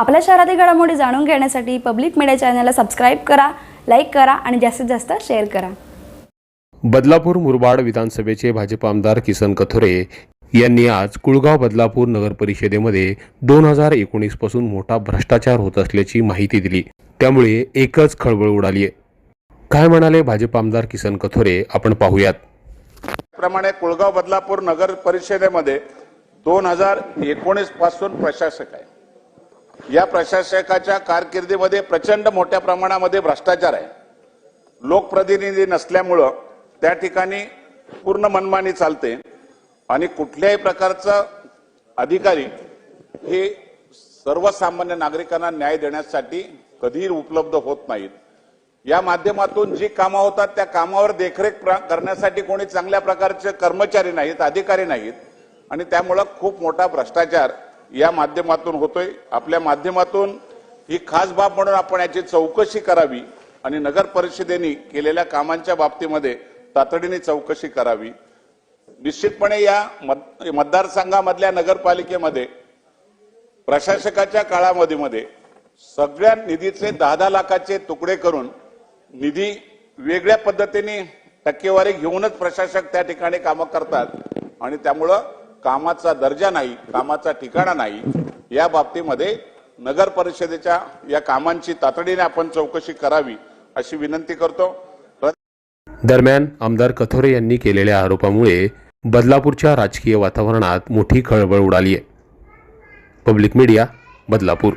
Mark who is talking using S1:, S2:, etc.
S1: आपल्या शहरातील घडामोडी जाणून घेण्यासाठी पब्लिक मीडिया चॅनलला सबस्क्राईब करा, लाईक करा आणि जास्तीत जास्त शेअर करा।
S2: बदलापूर मुरबाड विधानसभेचे भाजप आमदार किसन कथोरे यांनी आज कुळगाव बदलापूर नगर परिषदेमध्ये 2019 पासून मोठा भ्रष्टाचार होत असल्याची माहिती दिली। त्यामुळे एकच खळबळ उडाली आहे। काय म्हणाले भाजप आमदार किसन कथोरे आपण पाहूयात।
S3: प्रमाणे कुळगाव बदलापूर नगर परिषदेमध्ये 2019 पासून प्रशासक आहे। या प्रशासकाच्या कारकिर्दीमध्ये प्रचंड मोठ्या प्रमाणामध्ये भ्रष्टाचार आहे। लोकप्रतिनिधी नसल्यामुळे त्या ठिकाणी पूर्ण मनमानी चालते आणि कुठल्याही प्रकारचा अधिकारी हे सर्वसामान्य नागरिकांना न्याय देण्यासाठी कधीही उपलब्ध होत नाहीत। या माध्यमातून जी कामं होतात त्या कामावर देखरेख करण्यासाठी कोणी चांगल्या प्रकारचे कर्मचारी नाहीत, अधिकारी नाहीत आणि त्यामुळे खूप मोठा भ्रष्टाचार या माध्यमातून होतोय। आपल्या माध्यमातून ही खास बाब म्हणून आपण याची चौकशी करावी आणि नगर परिषदेने केलेल्या कामांच्या बाबतीमध्ये तातडीने चौकशी करावी। निश्चितपणे या मतदारसंघामधल्या नगरपालिकेमध्ये प्रशासकाच्या काळामध्ये सगळ्या निधीचे 10-10 लाखाचे तुकडे करून निधी वेगळ्या पद्धतीने टक्केवारी घेऊनच प्रशासक त्या ठिकाणी कामं करतात आणि त्यामुळे कामाचा दर्जा नाही, कामाचा ठिकाणा नाही। या बाबतीमध्ये नगर परिषदेच्या या कामांची तातडीने आपण चौकशी करावी अशी विनंती करतो।
S2: दरम्यान आमदार कथोरे यांनी केलेल्या आरोपामुळे बदलापूरच्या राजकीय वातावरणात मोठी खळबळ उडाली आहे। Public media, Badlapur.